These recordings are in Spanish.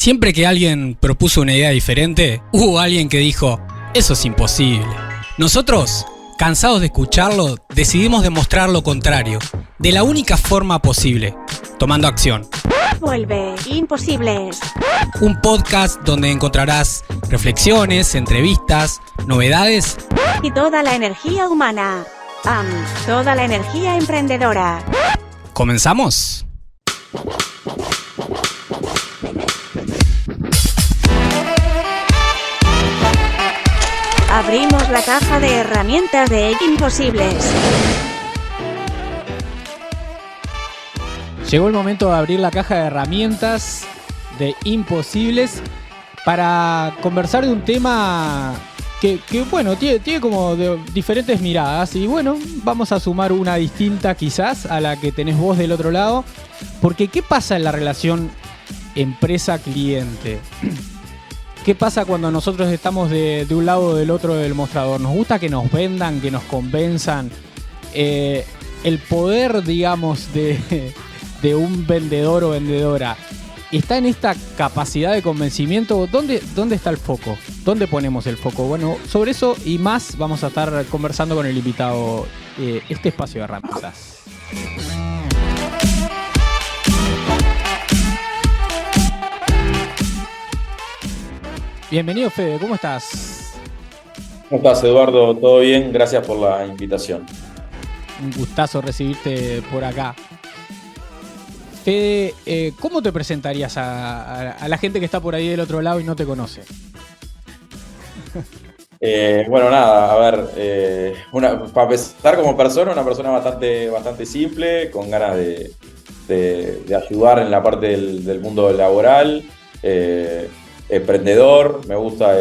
Siempre que alguien propuso una idea diferente, hubo alguien que dijo, eso es imposible. Nosotros, cansados de escucharlo, decidimos demostrar lo contrario, de la única forma posible, tomando acción. Vuelve Imposibles. Un podcast donde encontrarás reflexiones, entrevistas, novedades Y toda la energía humana. Toda la energía emprendedora. ¿Comenzamos? Abrimos la caja de herramientas de Imposibles. Llegó el momento de abrir la caja de herramientas de Imposibles para conversar de un tema que bueno, tiene como de diferentes miradas y bueno, vamos a sumar una distinta quizás a la que tenés vos del otro lado, porque ¿qué pasa en la relación empresa-cliente? ¿Qué pasa cuando nosotros estamos de un lado o del otro del mostrador? ¿Nos gusta que nos vendan, que nos convenzan? El poder, digamos, de un vendedor o vendedora está en esta capacidad de convencimiento. ¿Dónde está el foco? ¿Dónde ponemos el foco? Bueno, sobre eso y más vamos a estar conversando con el invitado este espacio de herramientas. Bienvenido, Fede, ¿cómo estás? ¿Cómo estás, Eduardo? ¿Todo bien? Gracias por la invitación. Un gustazo recibirte por acá. Fede, ¿cómo te presentarías a la gente que está por ahí del otro lado y no te conoce? Bueno, nada, a ver, para empezar como persona, una persona bastante simple, con ganas de ayudar en la parte del mundo laboral, emprendedor, me gusta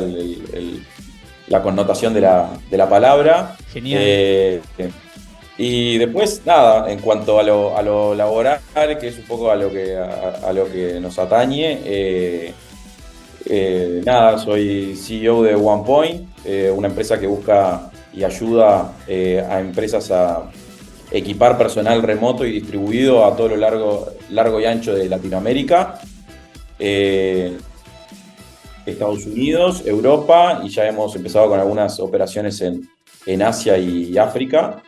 la connotación de la palabra. Genial. Y después, nada, en cuanto a lo laboral, que es un poco a lo que nos atañe, nada, soy CEO de OnePoint, una empresa que busca y ayuda a empresas a equipar personal remoto y distribuido a todo lo largo y ancho de Latinoamérica, Estados Unidos, Europa, y ya hemos empezado con algunas operaciones en Asia y África.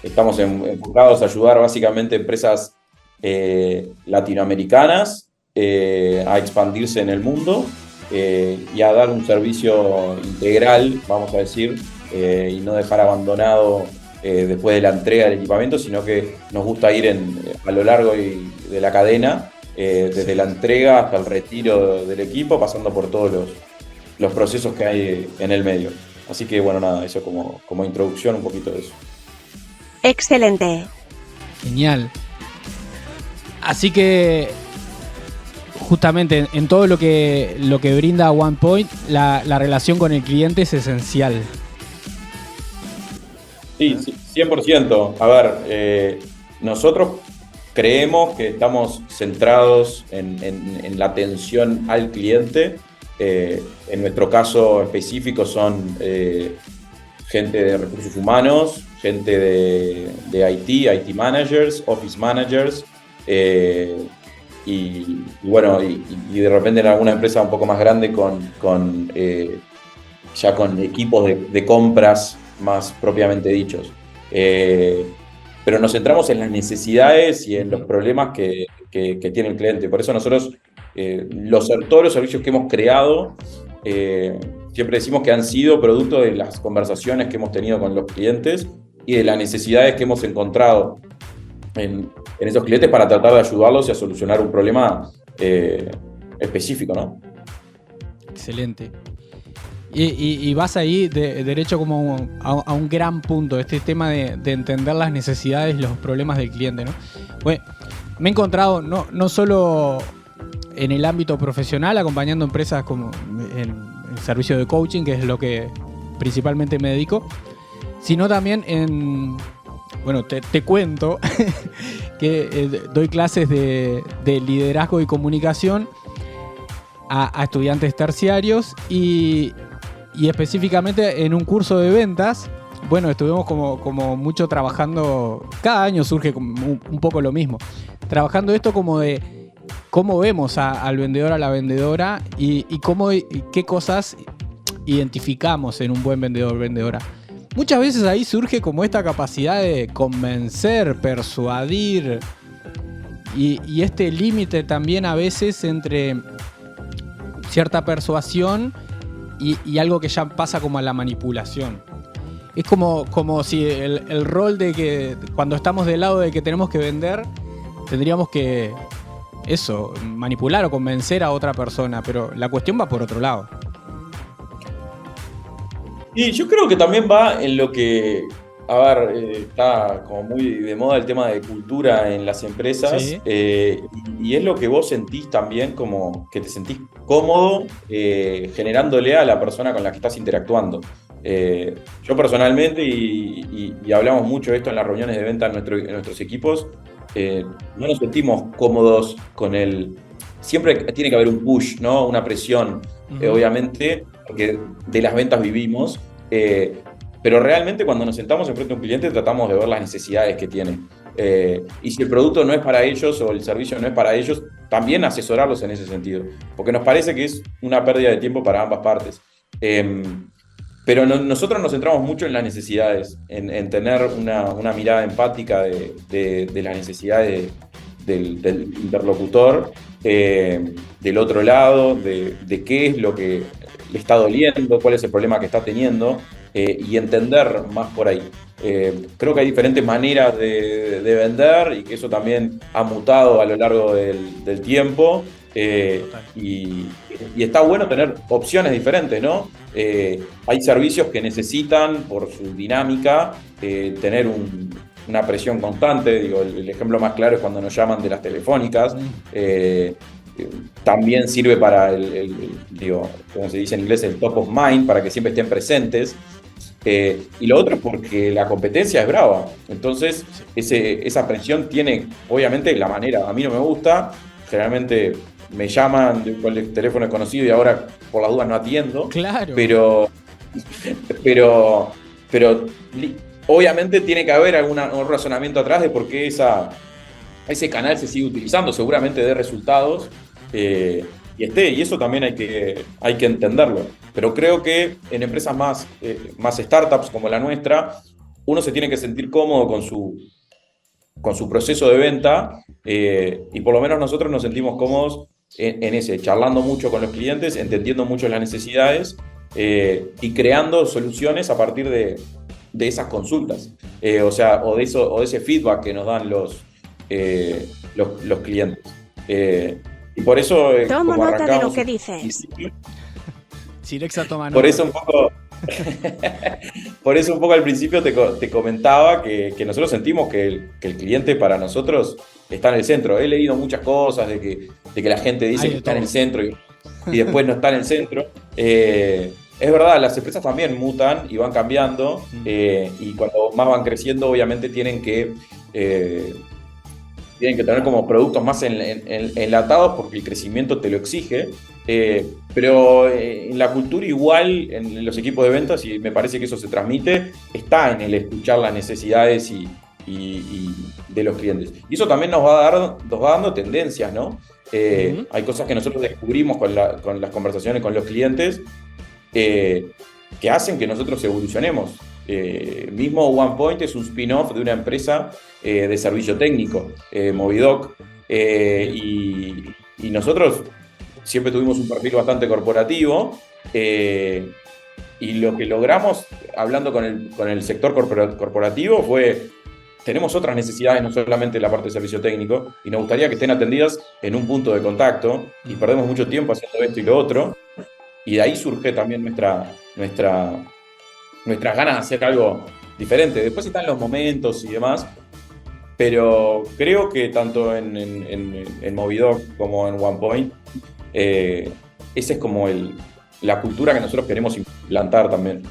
Estamos enfocados a ayudar básicamente empresas latinoamericanas a expandirse en el mundo y a dar un servicio integral, vamos a decir, y no dejar abandonado después de la entrega del equipamiento, sino que nos gusta ir a lo largo de la cadena, desde la entrega hasta el retiro del equipo, pasando por todos los procesos que hay en el medio. Así que bueno, nada, eso como introducción, un poquito de eso. Excelente. Genial. Así que justamente en todo lo que brinda OnePoint, la relación con el cliente es esencial. Sí, 100%. A ver, nosotros creemos que estamos centrados en la atención al cliente. En nuestro caso específico son gente de recursos humanos, gente de IT managers, office managers, y bueno, y de repente en alguna empresa un poco más grande ya con equipos de compras más propiamente dichos. Pero nos centramos en las necesidades y en los problemas que tiene el cliente. Por eso nosotros, todos los servicios que hemos creado, siempre decimos que han sido producto de las conversaciones que hemos tenido con los clientes y de las necesidades que hemos encontrado en esos clientes para tratar de ayudarlos y a solucionar un problema específico, ¿no? Excelente. Y vas ahí derecho como a un gran punto, este tema de entender las necesidades y los problemas del cliente, ¿no? Bueno, me he encontrado no solo en el ámbito profesional, acompañando empresas como en el servicio de coaching, que es lo que principalmente me dedico, sino también bueno, te cuento que doy clases de liderazgo y comunicación a estudiantes terciarios y específicamente en un curso de ventas. Bueno, estuvimos como mucho trabajando, cada año surge como un poco lo mismo, trabajando esto como de cómo vemos al vendedor, a la vendedora y qué cosas identificamos en un buen vendedor o vendedora. Muchas veces ahí surge como esta capacidad de convencer, persuadir y este límite también a veces entre cierta persuasión y algo que ya pasa como a la manipulación. Es como si el rol de que cuando estamos del lado de que tenemos que vender, tendríamos que manipular o convencer a otra persona, pero la cuestión va por otro lado. Y yo creo que también va en lo que, está como muy de moda el tema de cultura en las empresas, Sí. y es lo que vos sentís también, como que te sentís cómodo generándole a la persona con la que estás interactuando. Yo personalmente, y hablamos mucho de esto en las reuniones de venta en nuestros equipos, no nos sentimos cómodos con siempre tiene que haber un push, ¿no? Una presión, obviamente, porque de las ventas vivimos, pero realmente cuando nos sentamos enfrente a un cliente tratamos de ver las necesidades que tiene. Y si el producto no es para ellos o el servicio no es para ellos, también asesorarlos en ese sentido, porque nos parece que es una pérdida de tiempo para ambas partes. Pero nosotros nos centramos mucho en las necesidades, en tener una mirada empática de las necesidades del interlocutor, del otro lado, de qué es lo que le está doliendo, cuál es el problema que está teniendo, y entender más por ahí. Creo que hay diferentes maneras de vender y que eso también ha mutado a lo largo del tiempo. Y está bueno tener opciones diferentes, ¿no? Hay servicios que necesitan, por su dinámica, tener una presión constante. Digo, el ejemplo más claro es cuando nos llaman de las telefónicas. También sirve para digo, como se dice en inglés, el top of mind, para que siempre estén presentes. Y lo otro es porque la competencia es brava. Entonces, esa presión tiene, obviamente, la manera. A mí no me gusta. Generalmente me llaman con el teléfono desconocido y ahora por las dudas no atiendo. Claro. Pero obviamente tiene que haber un razonamiento atrás de por qué ese canal se sigue utilizando, seguramente dé resultados, y eso también hay que entenderlo. Pero creo que en empresas más startups como la nuestra, uno se tiene que sentir cómodo con su proceso de venta, y por lo menos nosotros nos sentimos cómodos en ese, charlando mucho con los clientes, entendiendo mucho las necesidades, y creando soluciones a partir de esas consultas, o de ese feedback que nos dan los clientes. Y por eso, Tomo como nota de lo arrancamos que dices. Sirexa toma nota. Por eso un poco al principio te comentaba que nosotros sentimos que el cliente para nosotros está en el centro. He leído muchas cosas de que la gente dice que está en el centro y después no está en el centro. Es verdad, las empresas también mutan y van cambiando, y cuando más van creciendo, obviamente tienen que tener como productos más enlatados porque el crecimiento te lo exige. Pero en la cultura igual, en los equipos de ventas, y me parece que eso se transmite, está en el escuchar las necesidades y de los clientes. Y eso también nos va dando tendencias, ¿no? Hay cosas que nosotros descubrimos con las conversaciones con los clientes, que hacen que nosotros evolucionemos. Mismo OnePoint es un spin-off de una empresa de servicio técnico, Movidoc, y nosotros siempre tuvimos un perfil bastante corporativo, y lo que logramos hablando con el sector corporativo fue: tenemos otras necesidades, no solamente la parte de servicio técnico, y nos gustaría que estén atendidas en un punto de contacto, y perdemos mucho tiempo haciendo esto y lo otro, y de ahí surge también nuestras ganas de hacer algo diferente. Después están los momentos y demás, pero creo que tanto en Movidoc como en OnePoint, esa es como la cultura que nosotros queremos implantar también.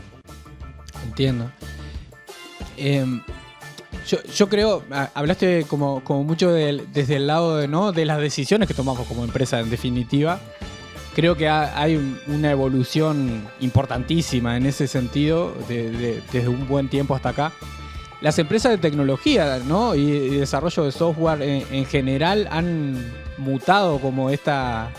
Entiendo. Yo creo, hablaste como mucho desde el lado ¿no? de las decisiones que tomamos como empresa, en definitiva. Creo que hay una evolución importantísima en ese sentido, desde un buen tiempo hasta acá. Las empresas de tecnología, ¿no? y desarrollo de software en general han mutado como esta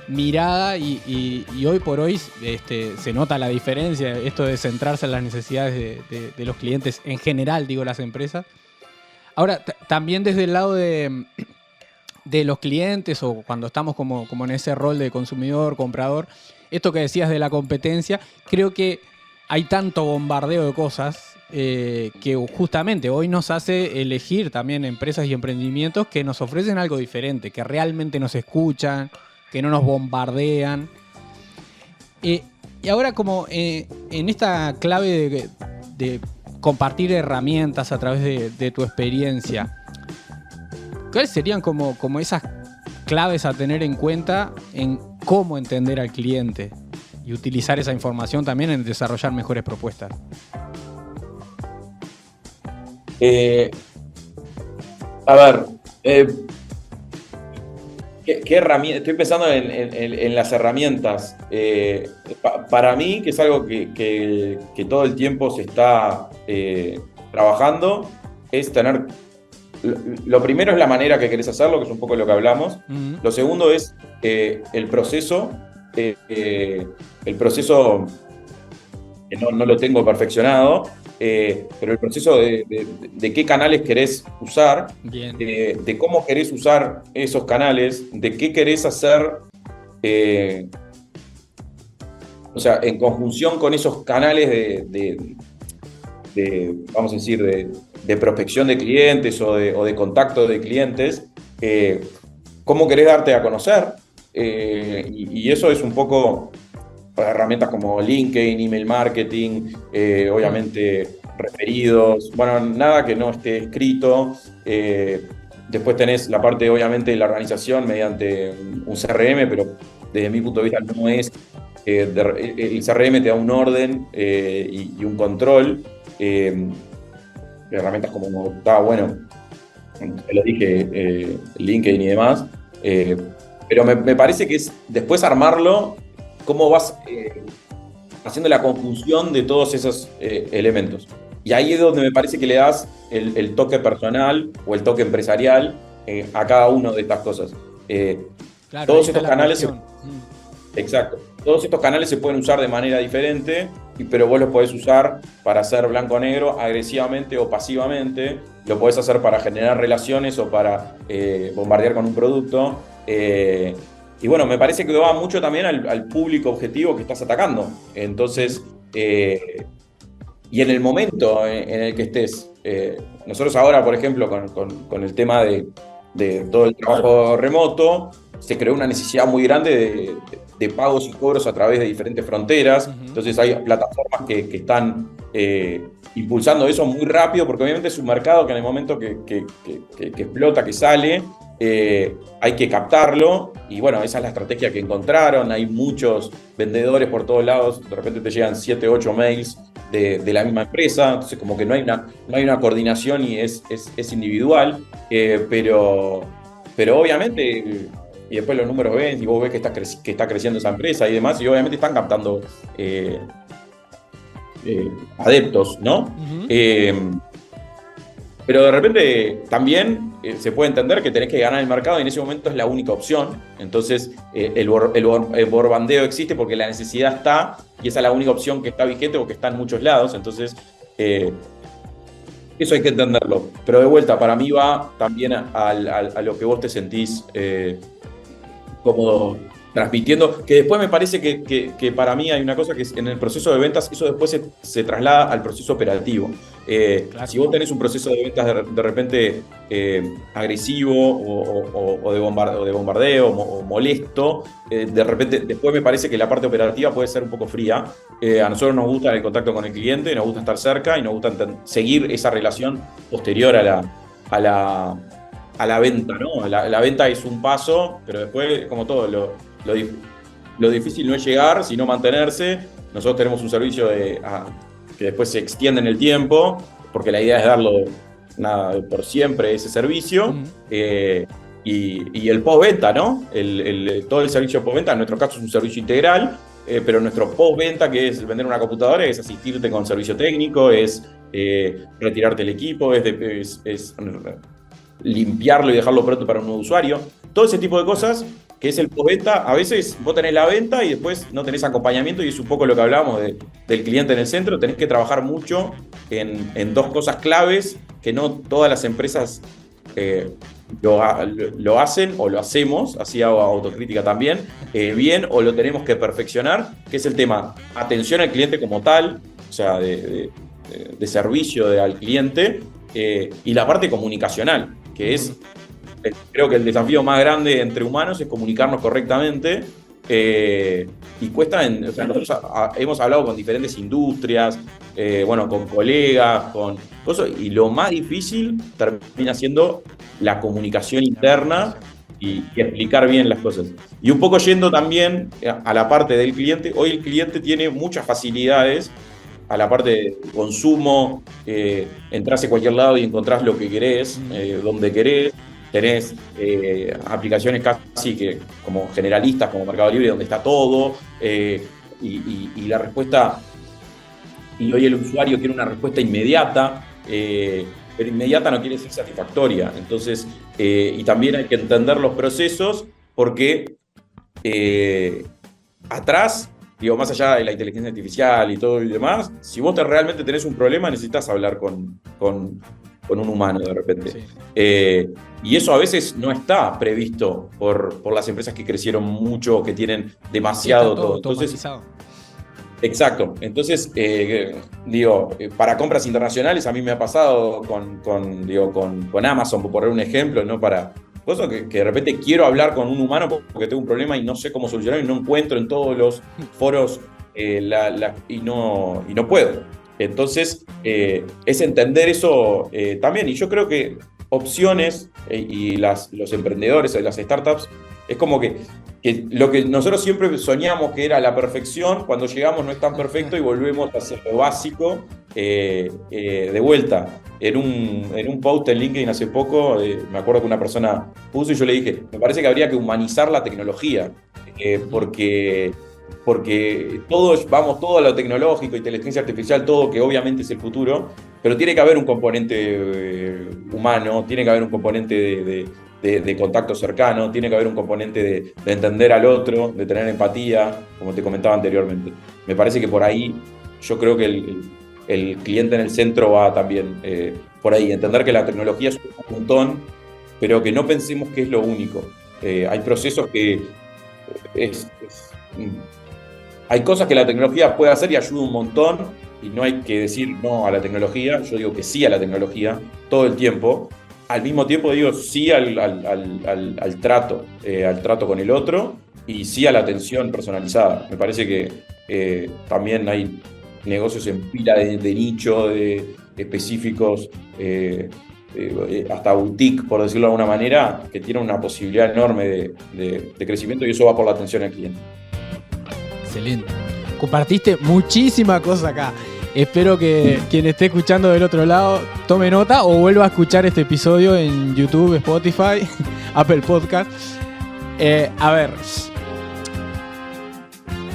mirada y hoy por hoy se nota la diferencia, esto de centrarse en las necesidades de los clientes en general, digo, las empresas. Ahora, también desde el lado de los clientes o cuando estamos como en ese rol de consumidor, comprador, esto que decías de la competencia, creo que hay tanto bombardeo de cosas que justamente hoy nos hace elegir también empresas y emprendimientos que nos ofrecen algo diferente, que realmente nos escuchan, que no nos bombardean. Y ahora como en esta clave de compartir herramientas a través de tu experiencia, ¿cuáles serían como esas claves a tener en cuenta en cómo entender al cliente y utilizar esa información también en desarrollar mejores propuestas? A ver, ¿qué herramienta? Estoy pensando en las herramientas. Para mí, que es algo que todo el tiempo se está trabajando, es tener... Lo primero es la manera que querés hacerlo, que es un poco lo que hablamos. Uh-huh. Lo segundo es el proceso. El proceso que no lo tengo perfeccionado, pero el proceso de qué canales querés usar, de cómo querés usar esos canales, de qué querés hacer, o sea, en conjunción con esos canales vamos a decir, de prospección de clientes o de contacto de clientes, cómo querés darte a conocer, y eso es un poco herramientas como LinkedIn, email marketing, obviamente referidos, bueno, nada que no esté escrito. Después tenés la parte, obviamente, de la organización mediante un CRM, pero desde mi punto de vista no es... el CRM te da un orden y un control. Herramientas como está bueno, te lo dije, LinkedIn y demás, pero me parece que es después armarlo, cómo vas haciendo la conjunción de todos esos elementos. Y ahí es donde me parece que le das el toque personal o el toque empresarial a cada una de estas cosas. Claro, todos estos canales... Exacto. Todos estos canales se pueden usar de manera diferente, pero vos los podés usar para hacer blanco o negro, agresivamente o pasivamente. Lo podés hacer para generar relaciones o para bombardear con un producto. Y bueno, me parece que va mucho también al público objetivo que estás atacando. Entonces, y en el momento en el que estés. Nosotros ahora, por ejemplo, con el tema de todo el trabajo remoto, se creó una necesidad muy grande de pagos y cobros a través de diferentes fronteras. Uh-huh. Entonces hay plataformas que están impulsando eso muy rápido, porque obviamente es un mercado que en el momento que explota, que sale, hay que captarlo. Y bueno, esa es la estrategia que encontraron. Hay muchos vendedores por todos lados. De repente te llegan 7, 8 mails de la misma empresa. Entonces como que no hay una coordinación y es individual. Pero obviamente... Y después los números ven y vos ves que está creciendo esa empresa y demás, y obviamente están captando adeptos, ¿no? Uh-huh. Pero de repente también se puede entender que tenés que ganar el mercado y en ese momento es la única opción. Entonces el borbandeo existe porque la necesidad está y esa es la única opción que está vigente o que está en muchos lados. Entonces eso hay que entenderlo. Pero de vuelta, para mí va también a lo que vos te sentís cómodo transmitiendo, que después me parece que para mí hay una cosa que es en el proceso de ventas, eso después se traslada al proceso operativo. Claro. Si vos tenés un proceso de ventas de repente agresivo o de bombardeo o molesto, de repente después me parece que la parte operativa puede ser un poco fría. A nosotros nos gusta el contacto con el cliente, nos gusta estar cerca y nos gusta seguir esa relación posterior a la venta, ¿no? La venta es un paso, pero después, como todo, lo difícil no es llegar, sino mantenerse. Nosotros tenemos un servicio que después se extiende en el tiempo, porque la idea es darlo por siempre ese servicio. Uh-huh. Y el postventa, ¿no? Todo el servicio postventa, en nuestro caso es un servicio integral, pero nuestro postventa, que es vender una computadora, es asistirte con servicio técnico, es retirarte el equipo, es limpiarlo y dejarlo pronto para un nuevo usuario. todo ese tipo de cosas, que es el postventa. A veces vos tenés la venta y después no tenés acompañamiento, y es un poco lo que hablábamos del cliente en el centro. Tenés que trabajar mucho en dos cosas claves que no todas las empresas lo hacen o lo hacemos, así hago autocrítica también, bien, o lo tenemos que perfeccionar, que es el tema atención al cliente como tal, o sea, de servicio al cliente, y la parte comunicacional, que es, creo que el desafío más grande entre humanos es comunicarnos correctamente. Y cuesta, o sea, nosotros hemos hablado con diferentes industrias, con colegas, con cosas, y lo más difícil termina siendo la comunicación interna y explicar bien las cosas. Y un poco yendo también a la parte del cliente, hoy el cliente tiene muchas facilidades a la parte de consumo, entrás a cualquier lado y encontrás lo que querés, donde querés. Tenés aplicaciones casi que como generalistas, como Mercado Libre, donde está todo, y la respuesta, y hoy el usuario quiere una respuesta inmediata, pero inmediata no quiere ser satisfactoria. Entonces, y también hay que entender los procesos, porque atrás, digo, más allá de la inteligencia artificial y todo y demás, si vos realmente tenés un problema, necesitas hablar con un humano de repente. Sí. Y eso a veces no está previsto por las empresas que crecieron mucho, que tienen demasiado todo. Entonces, exacto. Entonces, para compras internacionales a mí me ha pasado con Amazon, por poner un ejemplo, ¿no? Para cosas que de repente quiero hablar con un humano porque tengo un problema y no sé cómo solucionarlo, y no encuentro en todos los foros y no puedo. Entonces, es entender eso también. Y yo creo que opciones y los emprendedores, las startups, es como que lo que nosotros siempre soñamos que era la perfección, cuando llegamos no es tan perfecto y volvemos a hacer lo básico de vuelta. En un post en LinkedIn hace poco, me acuerdo que una persona puso y yo le dije, me parece que habría que humanizar la tecnología, porque vamos todo a lo tecnológico, inteligencia artificial, todo, que obviamente es el futuro, pero tiene que haber un componente humano, tiene que haber un componente de contacto cercano, tiene que haber un componente de entender al otro, de tener empatía, como te comentaba anteriormente. Me parece que por ahí, yo creo que el cliente en el centro va también por ahí, entender que la tecnología es un montón, pero que no pensemos que es lo único. Hay procesos que hay cosas que la tecnología puede hacer y ayuda un montón, y no hay que decir no a la tecnología. Yo digo que sí a la tecnología todo el tiempo. Al mismo tiempo digo sí al trato con el otro, y sí a la atención personalizada. Me parece que también hay negocios en pila de nicho, de específicos, hasta boutique, por decirlo de alguna manera, que tienen una posibilidad enorme de crecimiento, y eso va por la atención al cliente. Excelente. Compartiste muchísima cosa acá. Espero que quien esté escuchando del otro lado tome nota o vuelva a escuchar este episodio en YouTube, Spotify, Apple Podcast. A ver,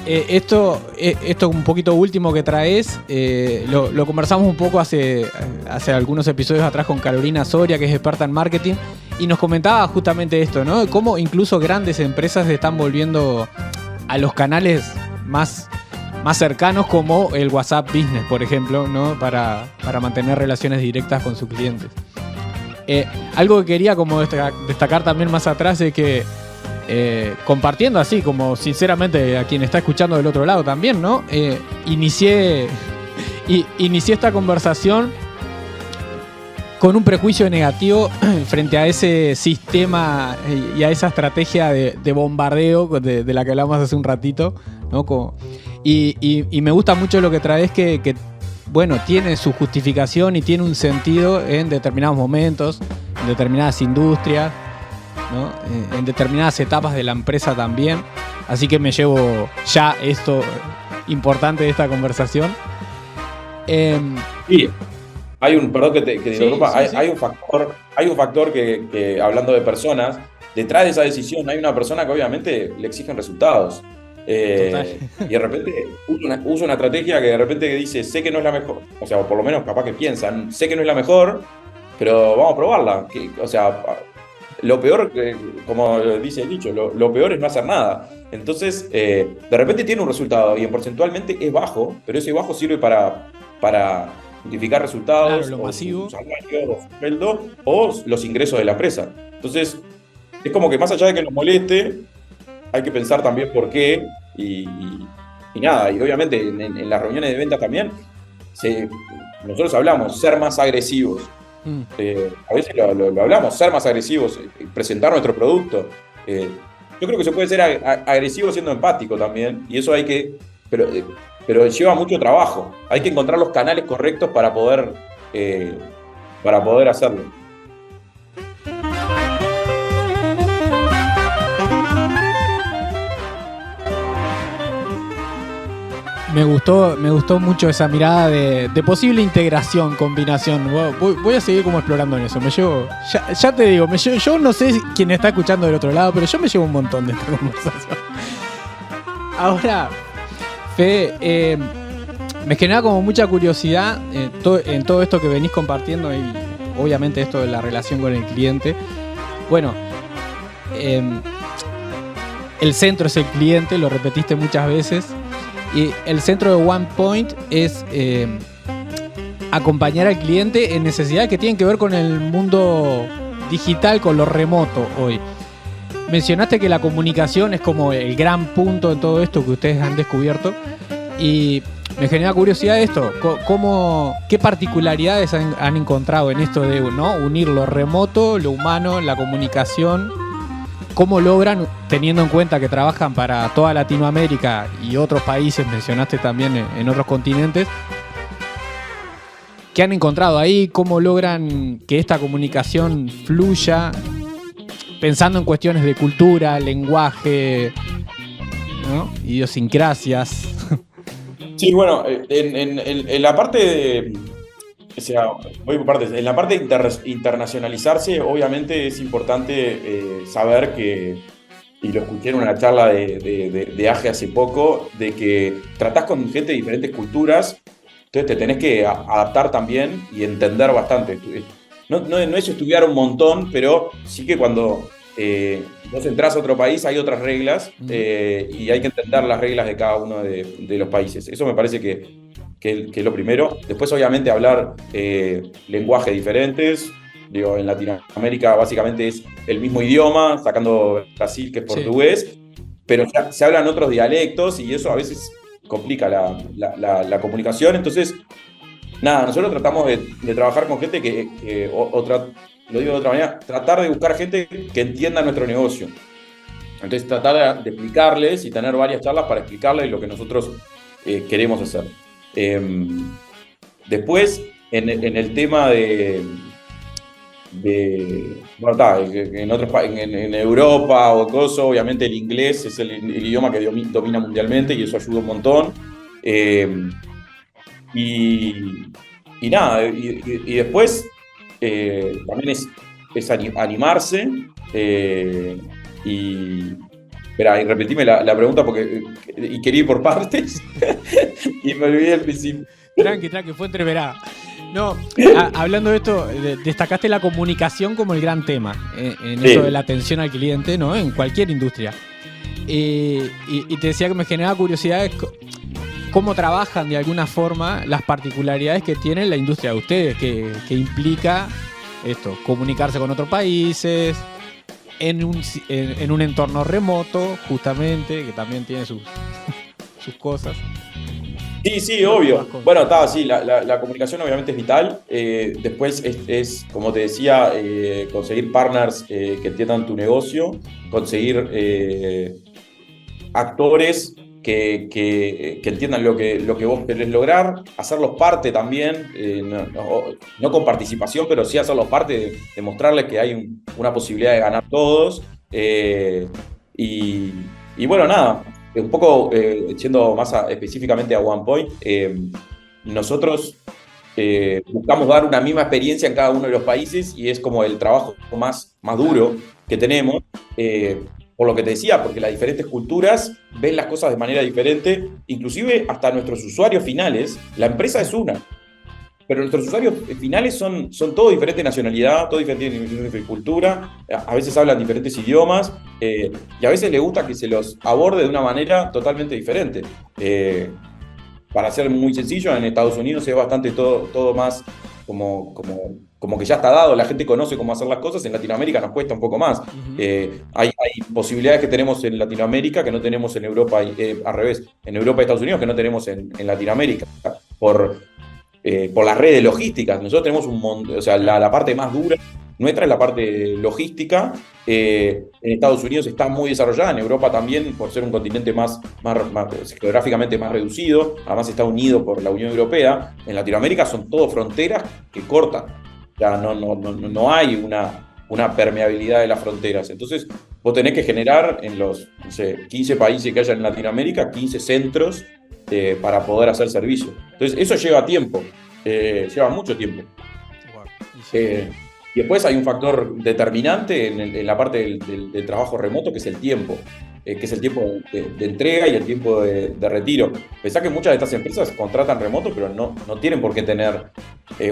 esto un poquito último que traes, lo conversamos un poco hace algunos episodios atrás con Carolina Soria, que es experta en marketing, y nos comentaba justamente esto, ¿no? Cómo incluso grandes empresas se están volviendo a los canales más cercanos, como el WhatsApp Business, por ejemplo, ¿no? Para mantener relaciones directas con sus clientes. Algo que quería como destacar también más atrás es que compartiendo así, como sinceramente a quien está escuchando del otro lado también, ¿no? Inicié esta conversación con un prejuicio negativo frente a ese sistema y a esa estrategia de bombardeo de la que hablamos hace un ratito, ¿no? Y me gusta mucho lo que traes, que bueno, tiene su justificación y tiene un sentido en determinados momentos, en determinadas industrias, ¿no? En determinadas etapas de la empresa también. Así que me llevo ya esto importante de esta conversación. Sí. Perdón que te interrumpa, sí. Hay un factor que, hablando de personas, detrás de esa decisión hay una persona que obviamente le exigen resultados. Y de repente usa una estrategia que de repente dice, sé que no es la mejor, o sea, o por lo menos capaz que piensan, sé que no es la mejor, pero vamos a probarla. lo peor, como dice el dicho, lo peor es no hacer nada. Entonces, de repente tiene un resultado, y porcentualmente es bajo, pero ese bajo sirve para identificar resultados, Claro, lo o masivo. su salario, o su sueldo, o los ingresos de la empresa. Entonces, es como que más allá de que nos moleste, hay que pensar también por qué, y nada, y obviamente en las reuniones de ventas también, nosotros hablamos, ser más agresivos. A veces lo hablamos, ser más agresivos, presentar nuestro producto. Yo creo que se puede ser agresivo siendo empático también, y eso hay que, pero lleva mucho trabajo. Hay que encontrar los canales correctos para poder hacerlo. Me gustó mucho esa mirada de posible integración, combinación. Voy a seguir como explorando en eso. Ya te digo, yo no sé quién está escuchando del otro lado, pero yo me llevo un montón de esta conversación. Ahora, Fede, me genera como mucha curiosidad en todo esto que venís compartiendo, y obviamente esto de la relación con el cliente. Bueno, el centro es el cliente, lo repetiste muchas veces. Y el centro de OnePoint es acompañar al cliente en necesidades que tienen que ver con el mundo digital, con lo remoto hoy. Mencionaste que la comunicación es como el gran punto en todo esto que ustedes han descubierto. Y me genera curiosidad esto. ¿Qué particularidades han encontrado en esto de, ¿no?, unir lo remoto, lo humano, la comunicación? ¿Cómo logran, teniendo en cuenta que trabajan para toda Latinoamérica y otros países, mencionaste también en otros continentes? ¿Qué han encontrado ahí? ¿Cómo logran que esta comunicación fluya? Pensando en cuestiones de cultura, lenguaje, ¿no?, idiosincrasias. Sí, bueno, en la parte de... O sea, voy por partes. En la parte de internacionalizarse, obviamente es importante saber que, y lo escuché en una charla de AGE hace poco, de que tratás con gente de diferentes culturas, entonces te tenés que adaptar también y entender bastante. No es estudiar un montón, pero sí que cuando vos entrás a otro país hay otras reglas, y hay que entender las reglas de cada uno de los países. Eso me parece que es lo primero. Después, obviamente, hablar lenguajes diferentes. Digo, en Latinoamérica básicamente es el mismo idioma, sacando Brasil, que es portugués, pero se hablan otros dialectos y eso a veces complica la comunicación. Entonces, nada, nosotros tratamos de trabajar con gente lo digo de otra manera, tratar de buscar gente que entienda nuestro negocio. Entonces, tratar de explicarles y tener varias charlas para explicarles lo que nosotros queremos hacer. Después, en el tema en Europa o cosas, obviamente el inglés es el idioma que domina mundialmente y eso ayuda un montón. Y nada, y después también es animarse. Espera, y repetime la pregunta porque quería ir por partes y me olvidé al principio. Tranqui, fue entreverada. No, hablando de esto, destacaste la comunicación como el gran tema en eso de la atención al cliente, ¿no?, en cualquier industria. Y te decía que me generaba curiosidad cómo trabajan de alguna forma las particularidades que tiene la industria de ustedes, que implica esto, comunicarse con otros países, en un entorno remoto, justamente, que también tiene sus cosas. Sí, obvio. Bueno, está, sí, la comunicación obviamente es vital. Después es, como te decía, conseguir partners que entiendan tu negocio, conseguir actores que entiendan lo que vos querés lograr, hacerlos parte también, no con participación, pero sí hacerlos parte, de mostrarles que hay una posibilidad de ganar todos. Y bueno, nada, un poco yendo más específicamente a OnePoint, nosotros buscamos dar una misma experiencia en cada uno de los países y es como el trabajo más duro que tenemos. Por lo que te decía, porque las diferentes culturas ven las cosas de manera diferente, inclusive hasta nuestros usuarios finales, la empresa es una. pero nuestros usuarios finales son todos diferentes de nacionalidad, todos diferentes de cultura, a veces hablan diferentes idiomas, y a veces les gusta que se los aborde de una manera totalmente diferente. Para ser muy sencillo, en Estados Unidos es bastante todo más como que ya está dado, la gente conoce cómo hacer las cosas. En Latinoamérica nos cuesta un poco más. Hay posibilidades que tenemos en Latinoamérica que no tenemos en Europa, al revés, en Europa y Estados Unidos que no tenemos en Latinoamérica, por las redes logísticas. Nosotros tenemos un montón, o sea, la parte más dura nuestra es la parte logística. En Estados Unidos está muy desarrollada, en Europa también, por ser un continente más geográficamente más reducido, además está unido por la Unión Europea. En Latinoamérica son todo fronteras que cortan, ya no hay una permeabilidad de las fronteras. Entonces vos tenés que generar en los 15 países que haya en Latinoamérica, 15 centros para poder hacer servicio. Entonces eso lleva tiempo, lleva mucho tiempo. Y después hay un factor determinante en la parte del trabajo remoto, que es el tiempo, que es el tiempo de entrega y el tiempo de retiro. Pensá que muchas de estas empresas contratan remoto, pero no tienen por qué tener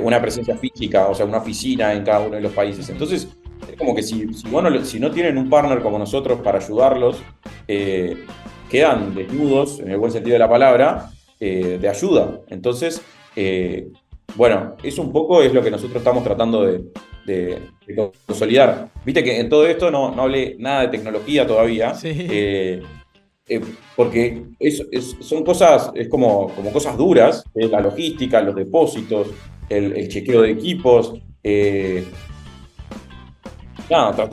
una presencia física, o sea, una oficina en cada uno de los países. Entonces, es como que si no tienen un partner como nosotros para ayudarlos, quedan desnudos, en el buen sentido de la palabra, de ayuda. Entonces, bueno, eso un poco es lo que nosotros estamos tratando de consolidar. Viste que en todo esto no hablé nada de tecnología todavía, sí. Porque son cosas, es como cosas duras, la logística, los depósitos, el chequeo de equipos.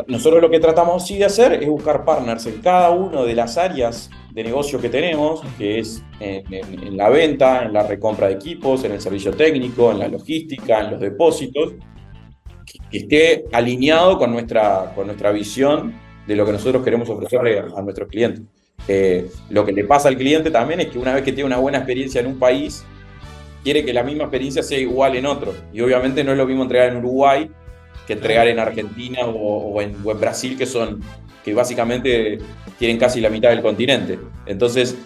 Nosotros lo que tratamos sí de hacer es buscar partners en cada una de las áreas de negocio que tenemos, que es en la venta, en la recompra de equipos, en el servicio técnico, en la logística, en los depósitos, que esté alineado con nuestra visión de lo que nosotros queremos ofrecerle a nuestros clientes. Lo que le pasa al cliente también es que una vez que tiene una buena experiencia en un país, quiere que la misma experiencia sea igual en otro. Y obviamente no es lo mismo entregar en Uruguay que entregar en Argentina o en Brasil, que básicamente tienen casi la mitad del continente. Entonces,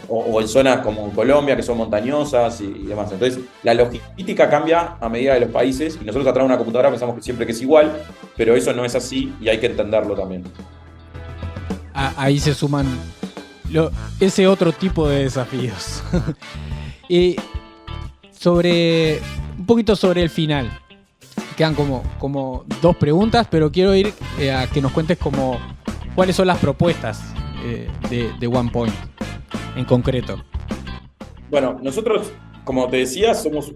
o en zonas como Colombia, que son montañosas y demás. Entonces, la logística cambia a medida de los países, y nosotros atrás de una computadora pensamos que siempre que es igual, pero eso no es así y hay que entenderlo también. Ahí se suman ese otro tipo de desafíos. Y un poquito sobre el final. Quedan como dos preguntas, pero quiero ir a que nos cuentes cuáles son las propuestas de OnePoint en concreto. Bueno, nosotros, como te decía, nos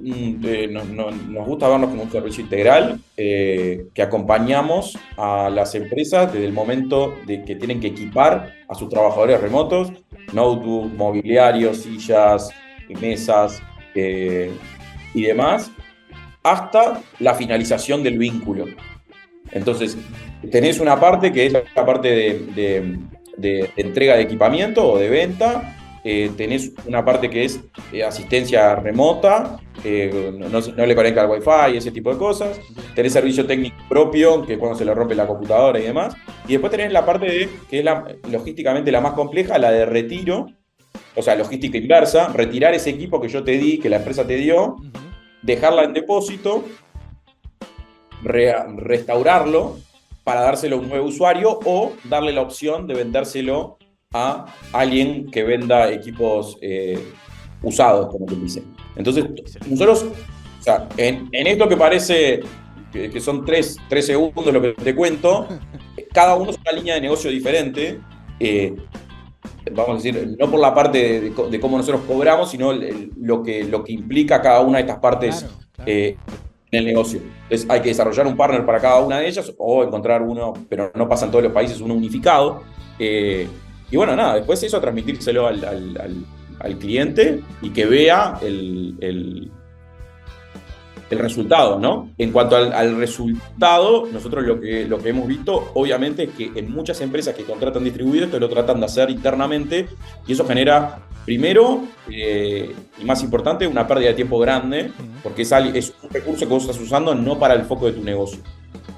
gusta vernos como un servicio integral que acompañamos a las empresas desde el momento de que tienen que equipar a sus trabajadores remotos, notebooks, mobiliarios, sillas, mesas y demás, hasta la finalización del vínculo. Entonces, tenés una parte que es la parte de entrega de equipamiento o de venta, tenés una parte que es asistencia remota, no le conecta al Wi-Fi, ese tipo de cosas, tenés servicio técnico propio, que es cuando se le rompe la computadora y demás, y después tenés la parte que es logísticamente la más compleja, la de retiro, o sea, logística inversa, retirar ese equipo que yo te di, que la empresa te dio, dejarla en depósito, restaurarlo para dárselo a un nuevo usuario o darle la opción de vendérselo a alguien que venda equipos usados, como te dice. Entonces, nosotros, o sea, en esto que parece que son 3 segundos lo que te cuento, cada uno es una línea de negocio diferente. Vamos a decir, no por la parte de cómo nosotros cobramos, sino lo que implica cada una de estas partes en el negocio. Entonces hay que desarrollar un partner para cada una de ellas o encontrar uno, pero no pasa en todos los países, uno unificado. Y bueno, nada, después eso transmitírselo al cliente y que vea el resultado, ¿no? En cuanto al resultado, nosotros lo que hemos visto, obviamente, es que en muchas empresas que contratan distribuidos, esto lo tratan de hacer internamente, y eso genera, primero, y más importante, una pérdida de tiempo grande, porque es un recurso que vos estás usando no para el foco de tu negocio,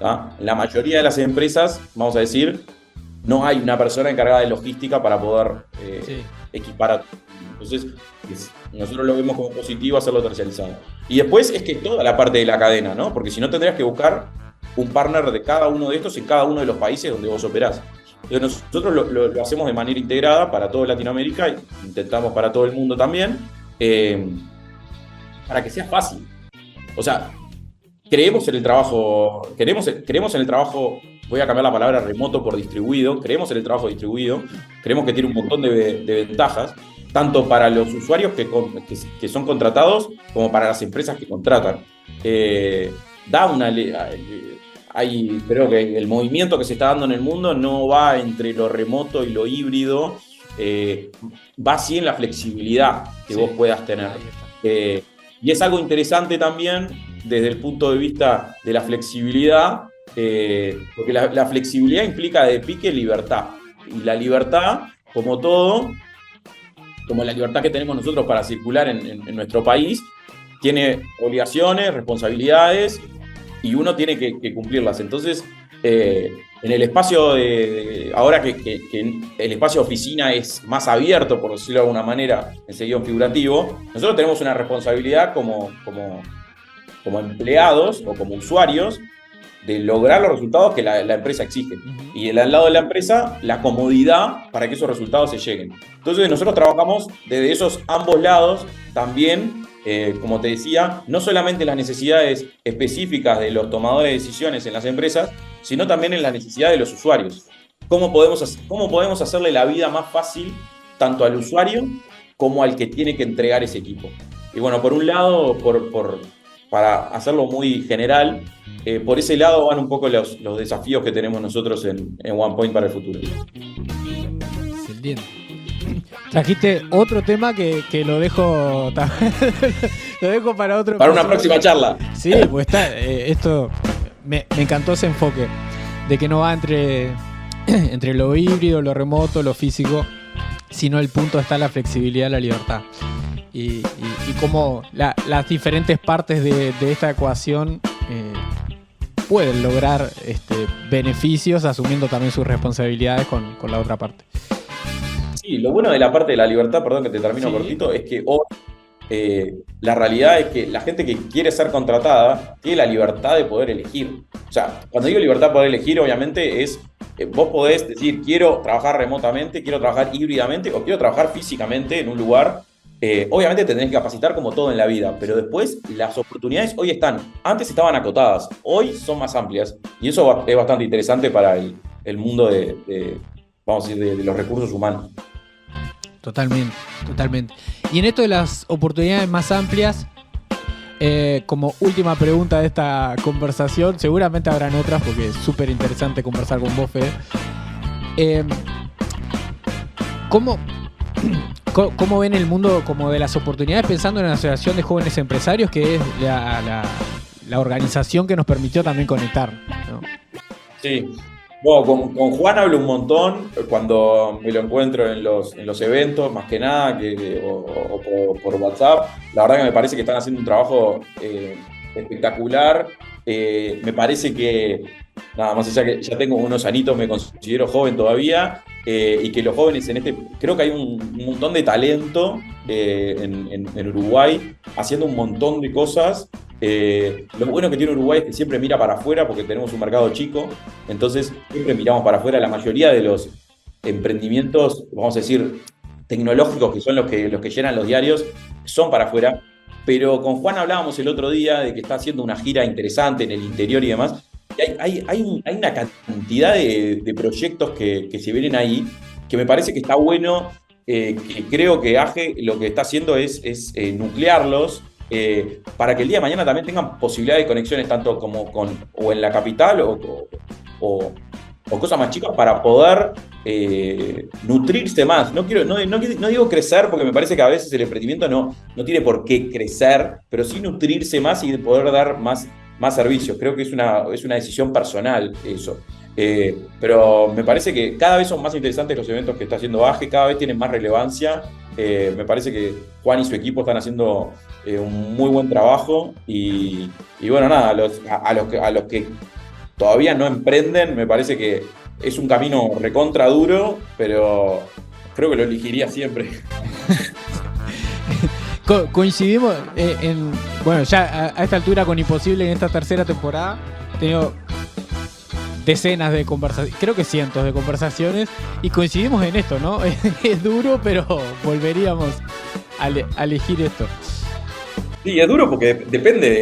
¿tá? La mayoría de las empresas, vamos a decir, no hay una persona encargada de logística para poder Sí. equipar a todos. Entonces, nosotros lo vemos como positivo hacerlo terciarizado. Y después es que toda la parte de la cadena, ¿no? Porque si no tendrías que buscar un partner de cada uno de estos en cada uno de los países donde vos operás. Entonces nosotros lo hacemos de manera integrada para toda Latinoamérica, intentamos para todo el mundo también, para que sea fácil. O sea, creemos en el trabajo, voy a cambiar la palabra remoto por distribuido, creemos en el trabajo distribuido, creemos que tiene un montón de ventajas, tanto para los usuarios que son contratados como para las empresas que contratan. Creo que el movimiento que se está dando en el mundo no va entre lo remoto y lo híbrido, va sí en la flexibilidad que vos puedas tener. Y es algo interesante también desde el punto de vista de la flexibilidad, porque la flexibilidad implica de pique libertad. Y la libertad, como todo, como la libertad que tenemos nosotros para circular en nuestro país, tiene obligaciones, responsabilidades, y uno tiene que cumplirlas. Entonces, en el espacio ahora que el espacio oficina es más abierto, por decirlo de alguna manera, en sentido figurativo, nosotros tenemos una responsabilidad como empleados o como usuarios de lograr los resultados que la empresa exige. Y al lado de la empresa, la comodidad para que esos resultados se lleguen. Entonces nosotros trabajamos desde esos ambos lados también, como te decía, no solamente en las necesidades específicas de los tomadores de decisiones en las empresas, sino también en las necesidades de los usuarios. ¿Cómo podemos hacerle la vida más fácil tanto al usuario como al que tiene que entregar ese equipo? Y bueno, por un lado, para hacerlo muy general, por ese lado van un poco los desafíos que tenemos nosotros en OnePoint para el futuro. Excelente. Trajiste otro tema que lo dejo lo dejo para otro. Para una próxima charla. Sí, pues esto me encantó ese enfoque de que no va entre lo híbrido, lo remoto, lo físico, sino el punto está la flexibilidad, la libertad. Y cómo las diferentes partes de esta ecuación pueden lograr beneficios asumiendo también sus responsabilidades con la otra parte. Sí, lo bueno de la parte de la libertad, perdón que te termino cortito, es que hoy la realidad es que la gente que quiere ser contratada tiene la libertad de poder elegir. O sea, cuando digo libertad de poder elegir, obviamente es, vos podés decir, quiero trabajar remotamente, quiero trabajar híbridamente o quiero trabajar físicamente en un lugar. Obviamente te tenés que capacitar como todo en la vida, pero después las oportunidades hoy están. Antes estaban acotadas, hoy son más amplias. Y eso es bastante interesante para el mundo vamos a decir, de los recursos humanos. Totalmente. Y en esto de las oportunidades más amplias, como última pregunta de esta conversación, seguramente habrán otras porque es súper interesante conversar con vos, Fede. ¿Cómo ven el mundo como de las oportunidades pensando en la Asociación de Jóvenes Empresarios, que es la organización que nos permitió también conectar, ¿no? Sí. Bueno, con Juan hablo un montón cuando me lo encuentro en los eventos, más que nada, o por WhatsApp. La verdad que me parece que están haciendo un trabajo espectacular. Me parece que, nada más allá que ya tengo unos anitos, me considero joven todavía, y que los jóvenes creo que hay un montón de talento en Uruguay, haciendo un montón de cosas. Lo bueno que tiene Uruguay es que siempre mira para afuera porque tenemos un mercado chico, entonces siempre miramos para afuera. La mayoría de los emprendimientos, vamos a decir, tecnológicos, que son los que llenan los diarios, son para afuera. Pero con Juan hablábamos el otro día de que está haciendo una gira interesante en el interior y demás. Y hay una cantidad de proyectos que se vienen ahí, que me parece que está bueno, que creo que AGE lo que está haciendo es nuclearlos, para que el día de mañana también tengan posibilidades de conexiones tanto como o en la capital o cosas más chicas para poder nutrirse más. No digo crecer porque me parece que a veces el emprendimiento no tiene por qué crecer, pero sí nutrirse más y poder dar más servicios. Creo que es una decisión personal eso. Pero me parece que cada vez son más interesantes los eventos que está haciendo AGE, cada vez tienen más relevancia. Me parece que Juan y su equipo están haciendo un muy buen trabajo y bueno, nada, a los que todavía no emprenden, me parece que es un camino recontra duro, pero creo que lo elegiría siempre. Coincidimos bueno, ya a esta altura con Imposible en esta tercera temporada he tenido decenas de conversaciones, creo que cientos de conversaciones, y coincidimos en esto, ¿no? Es duro, pero volveríamos a elegir esto. Sí, es duro porque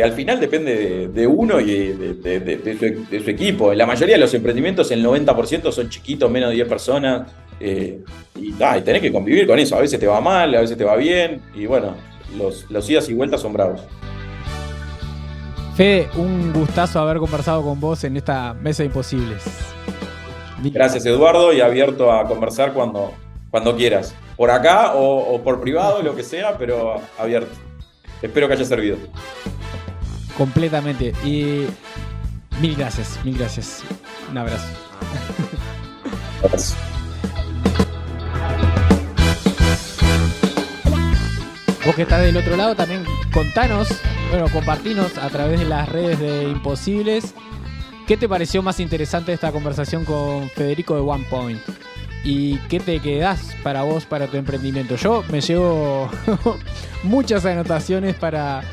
al final depende de uno y de su equipo. En la mayoría de los emprendimientos el 90% son chiquitos, menos de 10 personas, y tenés que convivir con eso. A veces te va mal, a veces te va bien, y bueno, los idas y vueltas son bravos. Fede, un gustazo haber conversado con vos en esta Mesa de Imposibles. Gracias, Eduardo, y abierto a conversar cuando quieras. Por acá o por privado, lo que sea, pero abierto. Espero que haya servido. Completamente. Y mil gracias. Un abrazo. Gracias. Vos que estás del otro lado, también contanos, compartinos a través de las redes de Imposibles. ¿Qué te pareció más interesante esta conversación con Federico de OnePoint? ¿Y qué te quedás para vos, para tu emprendimiento? Yo me llevo muchas anotaciones para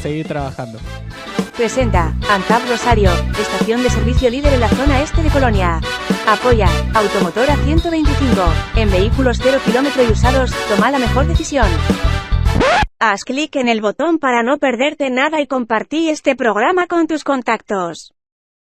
seguir trabajando. Presenta ANCAP Rosario, estación de servicio líder en la zona este de Colonia. Apoya Automotora 125. En vehículos 0 km y usados, toma la mejor decisión. Haz clic en el botón para no perderte nada y compartí este programa con tus contactos.